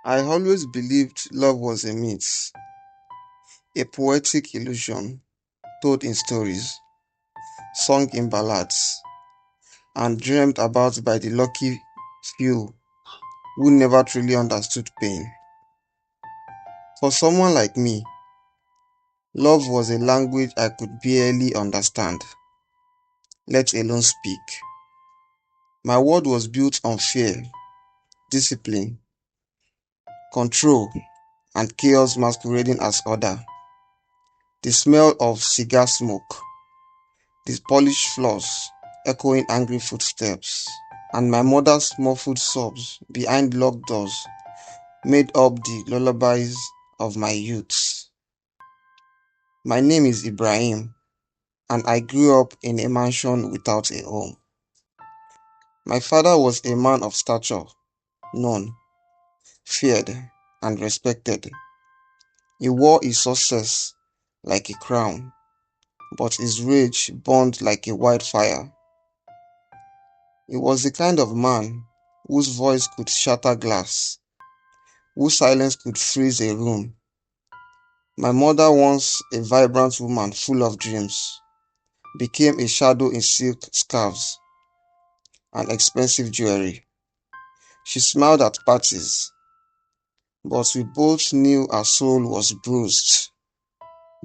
I always believed love was a myth, a poetic illusion told in stories, sung in ballads, and dreamed about by the lucky few who never truly understood pain. For someone like me, love was a language I could barely understand, let alone speak. My world was built on fear, discipline, control, and chaos masquerading as order. The smell of cigar smoke, the polished floors echoing angry footsteps, and my mother's muffled sobs behind locked doors made up the lullabies of my youth. My name is Ibrahim, and I grew up in a mansion without a home. My father was a man of stature, known, feared, and respected. He wore his success like a crown, but his rage burned like a wildfire. He was the kind of man whose voice could shatter glass, whose silence could freeze a room. My mother, once a vibrant woman full of dreams, became a shadow in silk scarves and expensive jewelry. She smiled at parties, but we both knew her soul was bruised,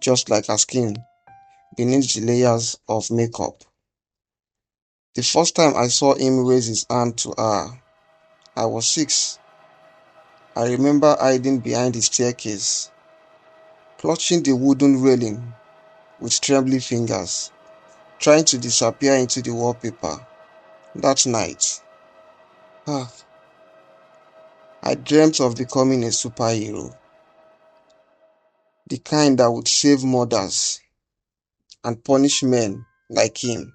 just like her skin, beneath the layers of makeup. The first time I saw him raise his hand to her, I was 6. I remember hiding behind the staircase, clutching the wooden railing with trembling fingers, trying to disappear into the wallpaper. That night, ah, I dreamt of becoming a superhero, the kind that would save mothers and punish men like him.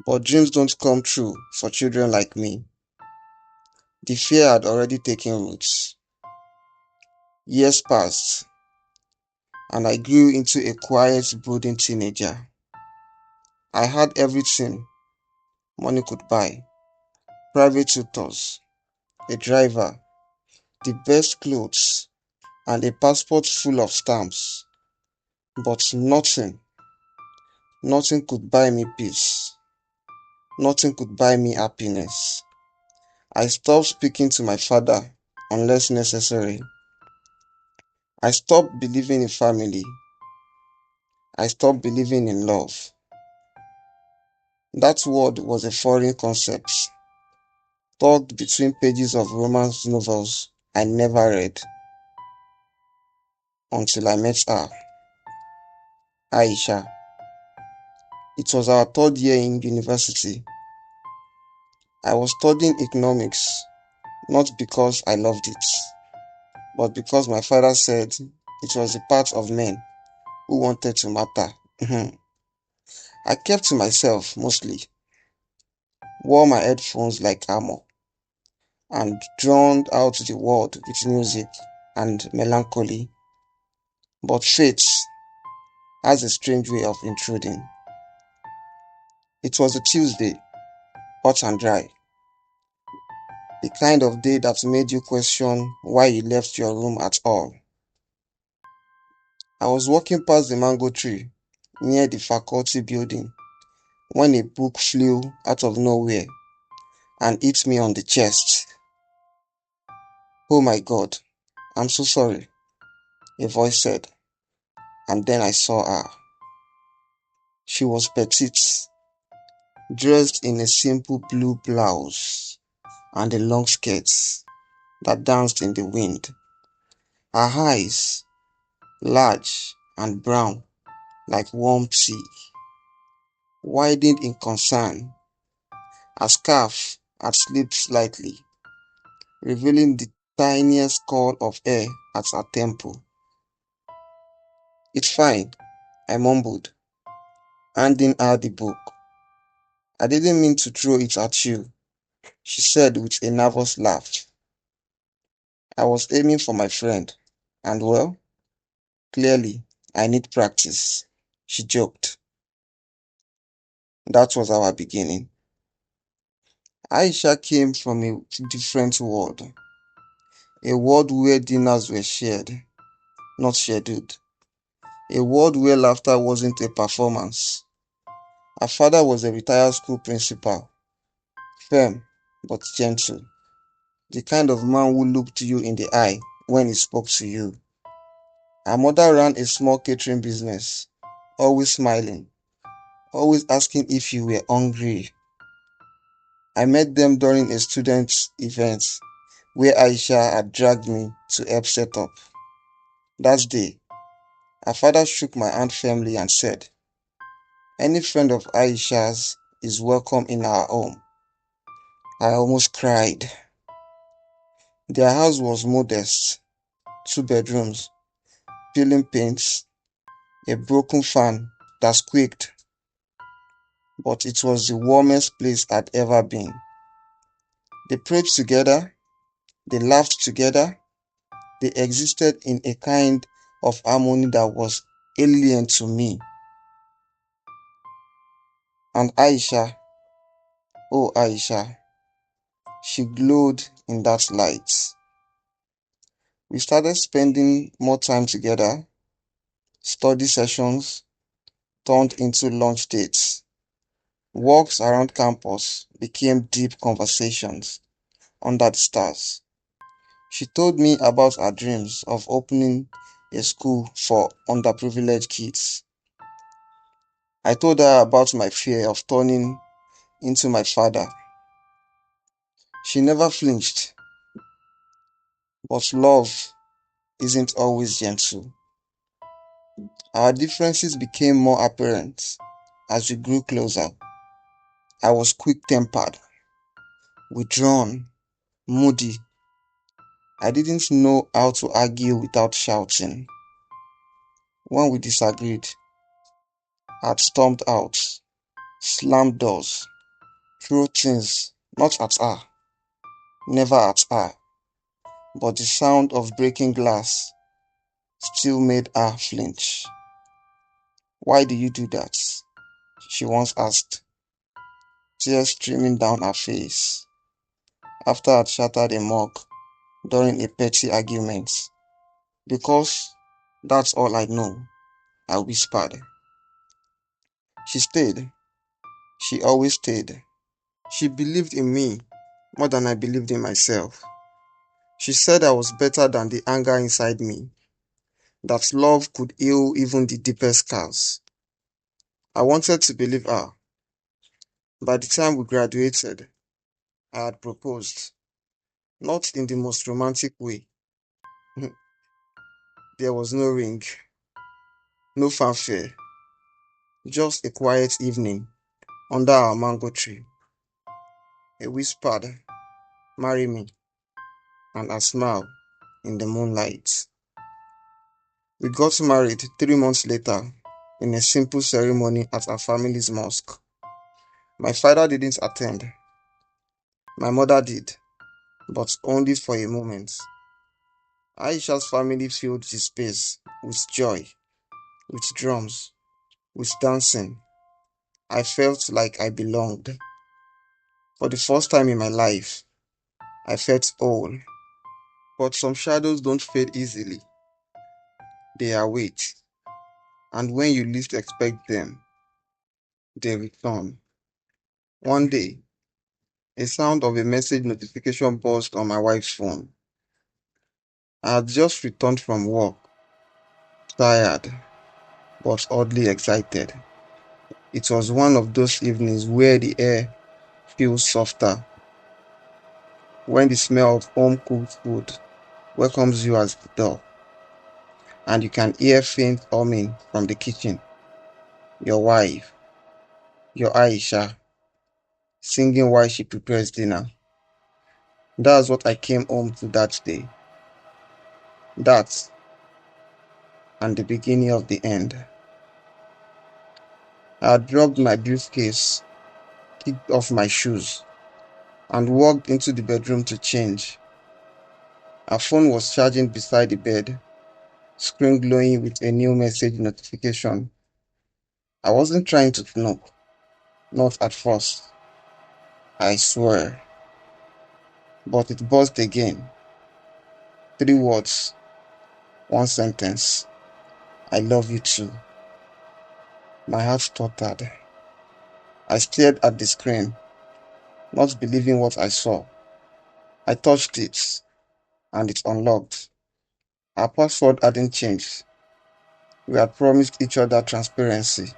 But dreams don't come true for children like me. The fear had already taken roots. Years passed, and I grew into a quiet, brooding teenager. I had everything money could buy: private tutors, a driver, the best clothes, and a passport full of stamps. But nothing could buy me peace. Nothing could buy me happiness. I stopped speaking to my father unless necessary. I stopped believing in family. I stopped believing in love. That word was a foreign concept, tucked between pages of romance novels I never read until I met her, Aisha. It was our third year in university. I was studying economics, not because I loved it, but because my father said it was the part of men who wanted to matter. I kept to myself mostly, wore my headphones like armor, and drowned out the world with music and melancholy. But fate has a strange way of intruding. It was a Tuesday, hot and dry, the kind of day that made you question why you left your room at all. I was walking past the mango tree near the faculty building when a book flew out of nowhere and hit me on the chest. "Oh my God, I'm so sorry," a voice said, and then I saw her. She was petite, dressed in a simple blue blouse and a long skirt that danced in the wind. Her eyes, large and brown like warm tea, widened in concern. Her scarf had slipped slightly, revealing the tiniest curl of hair at her temple. "It's fine," I mumbled, handing her the book. "I didn't mean to throw it at you," she said with a nervous laugh. "I was aiming for my friend, and well, clearly I need practice," she joked. That was our beginning. Aisha came from a different world. A world where dinners were shared, not scheduled. A world where laughter wasn't a performance. Her father was a retired school principal, firm but gentle, the kind of man who looked you in the eye when he spoke to you. Her mother ran a small catering business, always smiling, always asking if you were hungry. I met them during a student event where Aisha had dragged me to help set up. That day, her father shook my hand firmly and said, "Any friend of Aisha's is welcome in our home." I almost cried. Their house was modest, 2 bedrooms, peeling paints, a broken fan that squeaked, but it was the warmest place I'd ever been. They prayed together, they laughed together, they existed in a kind of harmony that was alien to me. And Aisha, oh Aisha, she glowed in that light. We started spending more time together. Study sessions turned into lunch dates. Walks around campus became deep conversations under the stars. She told me about her dreams of opening a school for underprivileged kids. I told her about my fear of turning into my father. She never flinched, but love isn't always gentle. Our differences became more apparent as we grew closer. I was quick-tempered, withdrawn, moody. I didn't know how to argue without shouting. When we disagreed, I'd stormed out, slammed doors, threw things, not at her, never at her, but the sound of breaking glass still made her flinch. "Why do you do that?" she once asked, tears streaming down her face, after I'd shattered a mug during a petty argument. "Because that's all I know," I whispered. She stayed. She always stayed. She believed in me more than I believed in myself. She said I was better than the anger inside me, that love could heal even the deepest scars. I wanted to believe her. By the time we graduated, I had proposed, not in the most romantic way. There was no ring, no fanfare, just a quiet evening under our mango tree. A whispered, "Marry me," and a smile in the moonlight. We got married 3 months later in a simple ceremony at our family's mosque. My father didn't attend. My mother did, but only for a moment. Aisha's family filled the space with joy, with drums, with dancing. I felt like I belonged. For the first time in my life, I felt whole. But some shadows don't fade easily. They await, and when you least expect them, they return. One day, a sound of a message notification buzzed on my wife's phone. I had just returned from work, tired, but oddly excited. It was one of those evenings where the air feels softer, when the smell of home-cooked food welcomes you at the door, and you can hear faint humming from the kitchen. Your wife, your Aisha, singing while she prepares dinner. That's what I came home to that day. That and the beginning of the end. I had dropped my briefcase, kicked off my shoes, and walked into the bedroom to change. Her phone was charging beside the bed, screen glowing with a new message notification. I wasn't trying to knock, not at first, I swear. But it buzzed again. Three words, one sentence. I love you too. My heart stuttered. I stared at the screen, not believing what I saw. I touched it, and it unlocked. Our password hadn't changed. We had promised each other transparency.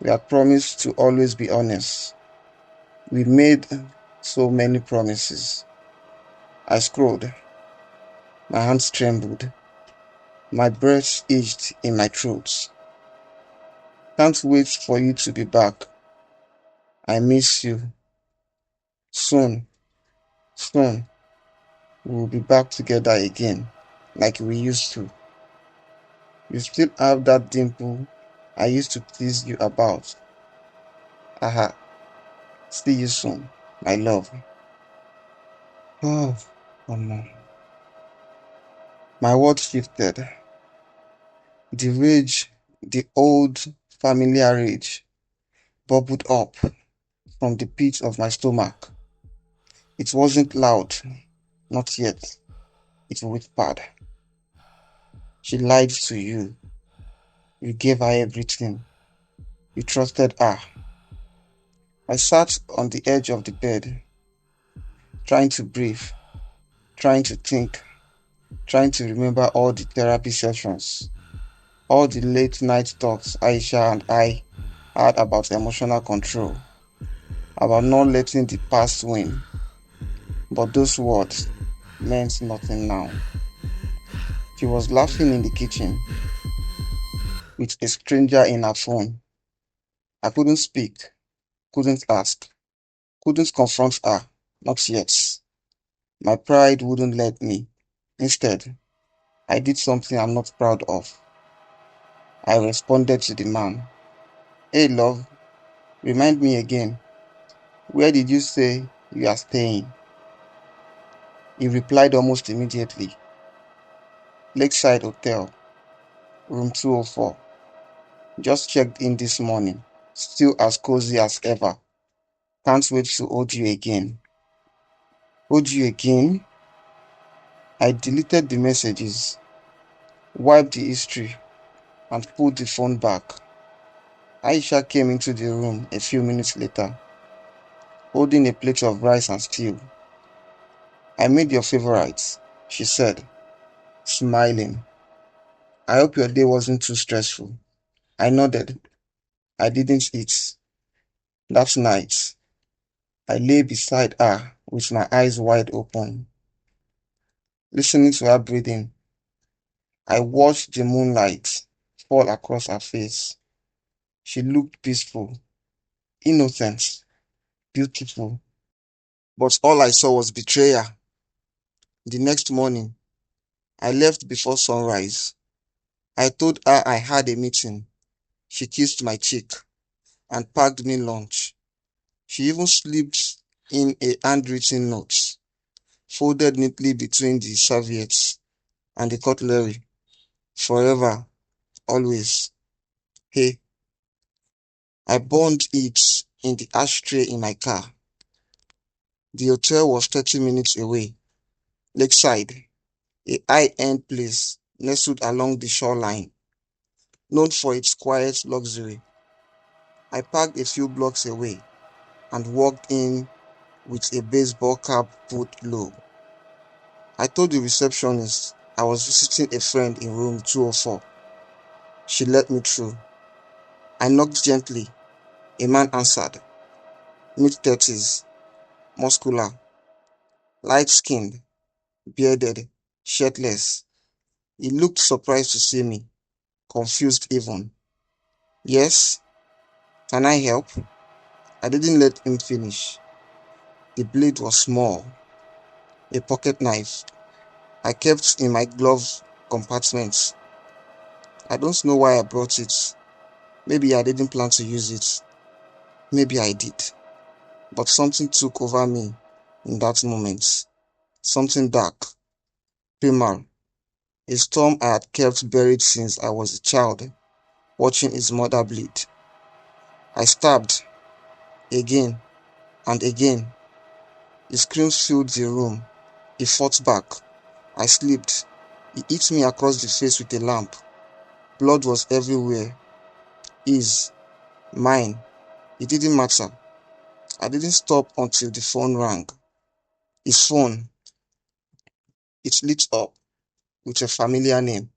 We had promised to always be honest. We made so many promises. I scrolled. My hands trembled. My breath itched in my throat. Can't wait for you to be back. I miss you. Soon, soon, we will be back together again, like we used to. You still have that dimple I used to tease you about. Aha, see you soon, my love. Oh, oh no. My world shifted. The rage, the old familiar rage, bubbled up from the pit of my stomach. It wasn't loud, not yet. It whispered. She lied to you. You gave her everything. You trusted her. I sat on the edge of the bed, trying to breathe, trying to think, trying to remember all the therapy sessions, all the late night talks Aisha and I had about emotional control, about not letting the past win. But those words meant nothing now. She was laughing in the kitchen with a stranger in her phone. I couldn't speak, couldn't ask, couldn't confront her, not yet. My pride wouldn't let me. Instead, I did something I'm not proud of. I responded to the man. Hey, love, remind me again. Where did you say you are staying? He replied almost immediately. Lakeside Hotel, room 204. Just checked in this morning. Still as cozy as ever. Can't wait to hold you again. Hold you again? I deleted the messages, wiped the history, and put the phone back. Aisha came into the room a few minutes later, holding a plate of rice and stew. I made your favorites, she said, smiling. I hope your day wasn't too stressful. I nodded. I didn't eat. That night, I lay beside her with my eyes wide open, listening to her breathing. I watched the moonlight fall across her face. She looked peaceful, innocent, beautiful. But all I saw was betrayal. The next morning, I left before sunrise. I told her I had a meeting. She kissed my cheek and packed me lunch. She even slipped in a handwritten note, folded neatly between the serviettes and the cutlery. Forever, always. Hey, I burned it in the ashtray in my car. The hotel was 30 minutes away. Lakeside, a high-end place nestled along the shoreline, known for its quiet luxury. I parked a few blocks away and walked in with a baseball cap put low. I told the receptionist I was visiting a friend in room 204. She let me through. I knocked gently. A man answered, mid-30s, muscular, light-skinned, bearded, shirtless. He looked surprised to see me, confused even. Yes, can I help? I didn't let him finish. The blade was small, a pocket knife. I kept in my glove compartment. I don't know why I brought it. Maybe I didn't plan to use it. Maybe I did. But something took over me in that moment. Something dark, primal, a storm I had kept buried since I was a child, watching his mother bleed. I stabbed, again and again. The screams filled the room. He fought back, I slipped. He hit me across the face with a lamp. Blood was everywhere. His, mine. It didn't matter. I didn't stop until the phone rang. His phone. It lit up with a familiar name.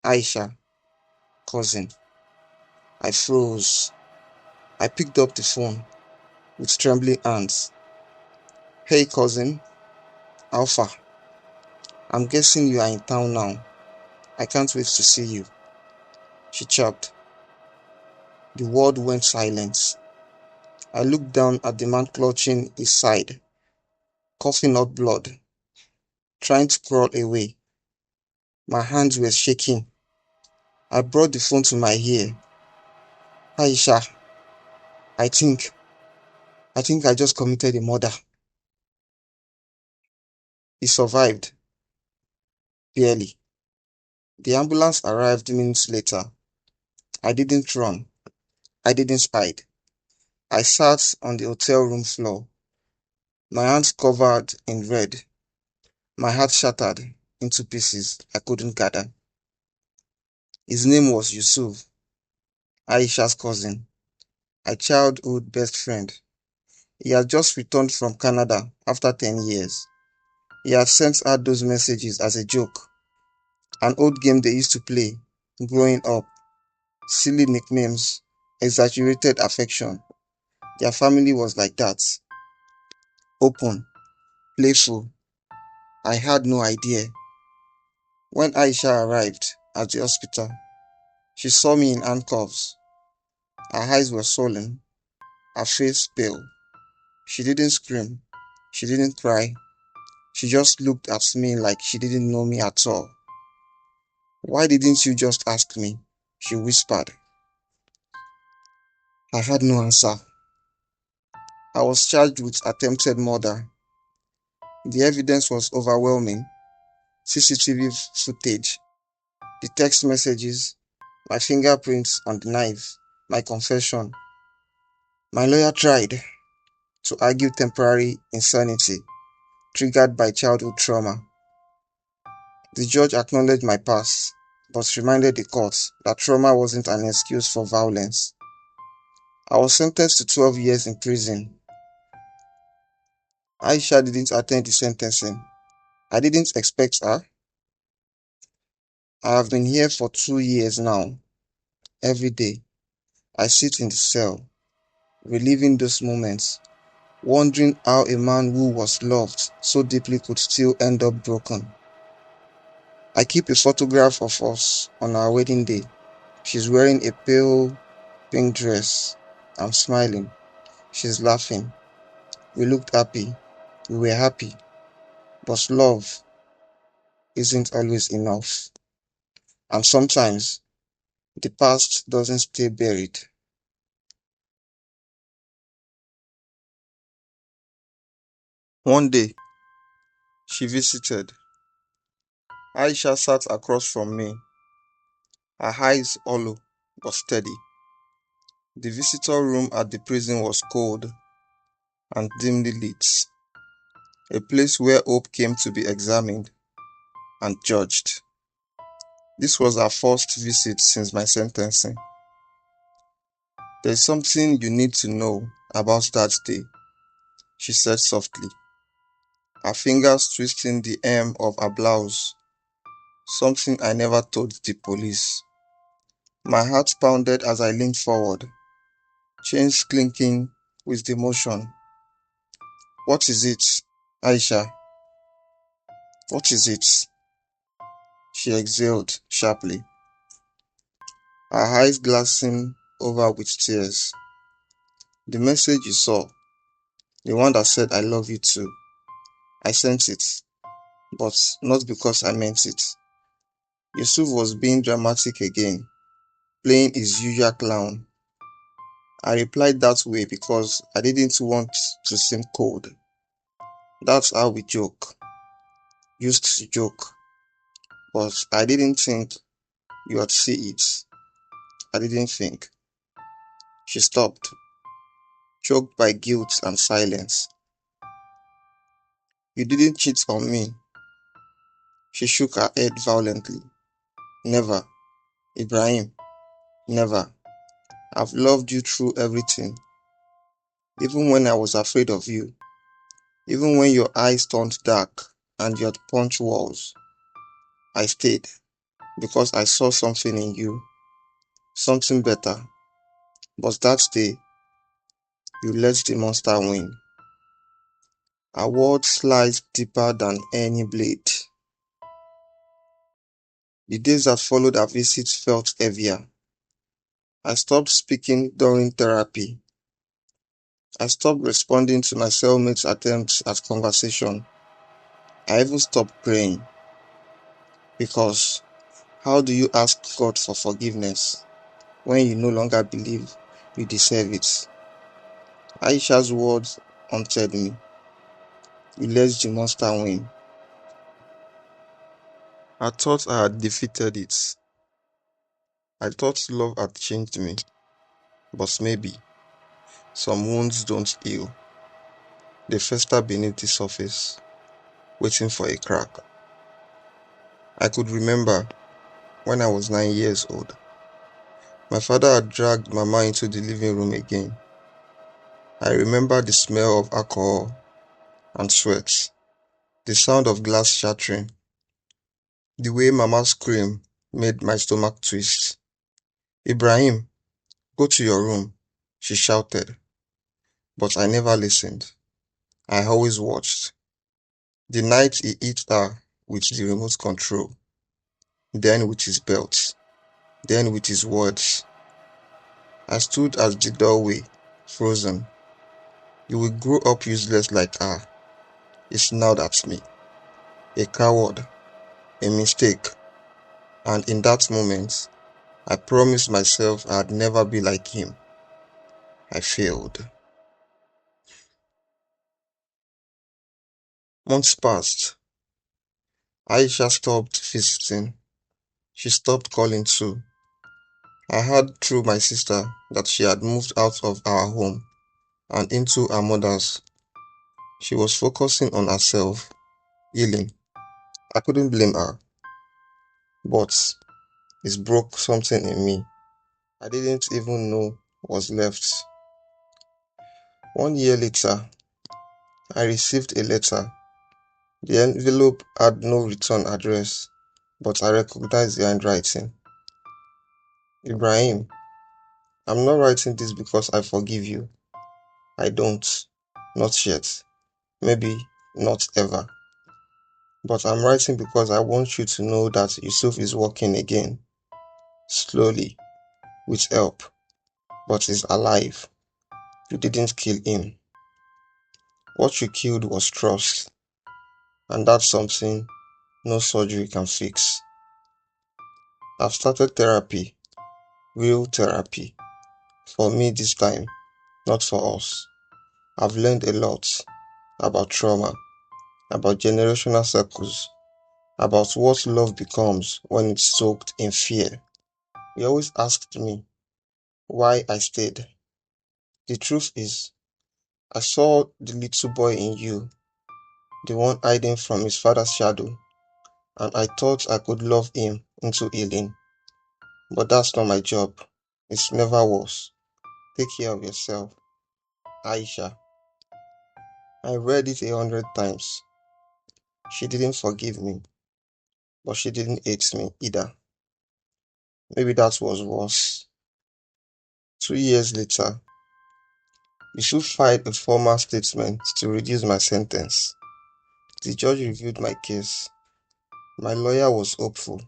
Aisha, cousin. I froze. I picked up the phone with trembling hands. Hey cousin, Alpha. I'm guessing you are in town now. I can't wait to see you. She chirped. The world went silent. I looked down at the man clutching his side, coughing up blood, trying to crawl away. My hands were shaking. I brought the phone to my ear. Aisha, I think, I think I just committed a murder. He survived, barely. The ambulance arrived minutes later. I didn't run. I didn't hide. I sat on the hotel room floor, my hands covered in red, my heart shattered into pieces I couldn't gather. His name was Yusuf, Aisha's cousin, a childhood best friend. He had just returned from Canada after 10 years. He had sent her those messages as a joke, an old game they used to play growing up, silly nicknames, exaggerated affection. Their family was like that, open, playful. I had no idea. When Aisha arrived at the hospital, she saw me in handcuffs. Her eyes were swollen, her face pale. She didn't scream. She didn't cry. She just looked at me like she didn't know me at all. Why didn't you just ask me? She whispered. I had no answer. I was charged with attempted murder. The evidence was overwhelming. CCTV footage, the text messages, my fingerprints on the knife, my confession. My lawyer tried to argue temporary insanity triggered by childhood trauma. The judge acknowledged my past, but reminded the court that trauma wasn't an excuse for violence. I was sentenced to 12 years in prison. Aisha didn't attend the sentencing. I didn't expect her. I have been here for 2 years now. Every day, I sit in the cell, reliving those moments, wondering how a man who was loved so deeply could still end up broken. I keep a photograph of us on our wedding day. She's wearing a pale pink dress. I'm smiling. She's laughing. We looked happy. We were happy. But love isn't always enough. And sometimes the past doesn't stay buried. One day, she visited. Aisha sat across from me, her eyes hollow but steady. The visitor room at the prison was cold and dimly lit, a place where hope came to be examined and judged. This was her first visit since my sentencing. There's something you need to know about that day, she said softly, her fingers twisting the hem of her blouse, something I never told the police. My heart pounded as I leaned forward, chains clinking with the motion. What is it, Aisha? What is it? She exhaled sharply, her eyes glassing over with tears. The message you saw, the one that said I love you too. I sent it, but not because I meant it. Yusuf was being dramatic again, playing his usual clown. I replied that way because I didn't want to seem cold. That's how we joke, used to joke, but I didn't think you would see it. I didn't think. She stopped, choked by guilt and silence. You didn't cheat on me. She shook her head violently. Never, Ibrahim, never. I've loved you through everything, even when I was afraid of you, even when your eyes turned dark and you'd punch walls. I stayed because I saw something in you, something better. But that day, you let the monster win. A word sliced deeper than any blade. The days that followed our visit felt heavier. I stopped speaking during therapy. I stopped responding to my cellmate's attempts at conversation. I even stopped praying. Because how do you ask God for forgiveness when you no longer believe you deserve it? Aisha's words haunted me. You let the monster win. I thought I had defeated it. I thought love had changed me. But maybe some wounds don't heal. They fester beneath the surface, waiting for a crack. I could remember when I was 9 years old. My father had dragged Mama into the living room again. I remember the smell of alcohol and sweat, the sound of glass shattering, the way Mama's scream made my stomach twist. Ibrahim, go to your room, she shouted, but I never listened. I always watched. The night he hit her with the remote control, then with his belt, then with his words. I stood at the doorway, frozen. You will grow up useless like her, he snarled at me. A coward, a mistake, and in that moment, I promised myself I'd never be like him. I failed. Months passed. Aisha stopped visiting. She stopped calling too. I heard through my sister that she had moved out of our home and into her mother's. She was focusing on herself, healing. I couldn't blame her, but it broke something in me I didn't even know was left. 1 year later, I received a letter. The envelope had no return address, but I recognized the handwriting. Ibrahim, I'm not writing this because I forgive you. I don't. Not yet. Maybe not ever. But I'm writing because I want you to know that Yusuf is walking again. Slowly, with help, but is alive. You didn't kill him. What you killed was trust, and that's something no surgery can fix. I've started therapy, real therapy, for me this time, not for us. I've learned a lot about trauma, about generational circles, about what love becomes when it's soaked in fear. He always asked me why I stayed. The truth is, I saw the little boy in you, the one hiding from his father's shadow, and I thought I could love him into healing. But that's not my job. It never was. Take care of yourself. Aisha. I read it 100 times. She didn't forgive me, but she didn't hate me either. Maybe that was worse. 2 years later, Yusuf filed a formal statement to reduce my sentence. The judge reviewed my case. My lawyer was hopeful.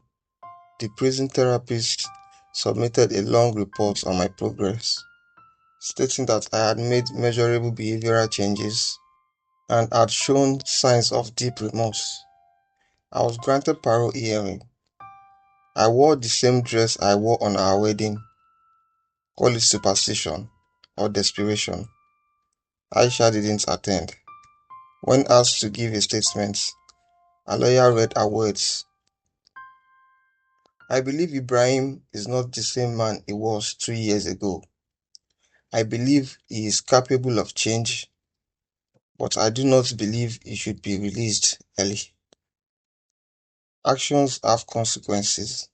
The prison therapist submitted a long report on my progress, stating that I had made measurable behavioral changes and had shown signs of deep remorse. I was granted parole hearing. I wore the same dress I wore on our wedding. Call it superstition or desperation. Aisha didn't attend. When asked to give a statement, a lawyer read her words. I believe Ibrahim is not the same man he was 2 years ago. I believe he is capable of change, but I do not believe he should be released early. Actions have consequences,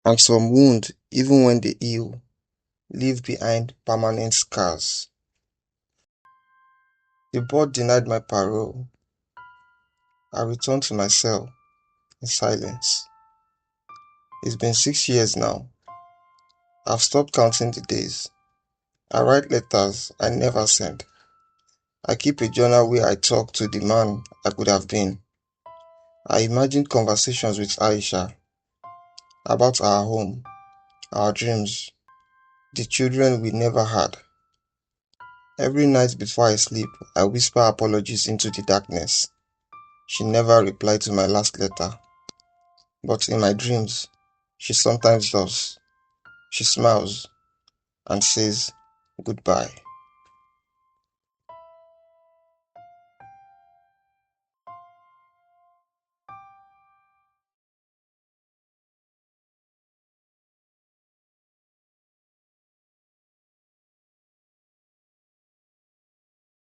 and some wounds, even when they heal, leave behind permanent scars. The board denied my parole. I returned to my cell in silence. It's been 6 years now. I've stopped counting the days. I write letters I never sent. I keep a journal where I talk to the man I could have been. I imagine conversations with Aisha about our home, our dreams, the children we never had. Every night before I sleep, I whisper apologies into the darkness. She never replied to my last letter, but in my dreams, she sometimes does. She smiles and says goodbye.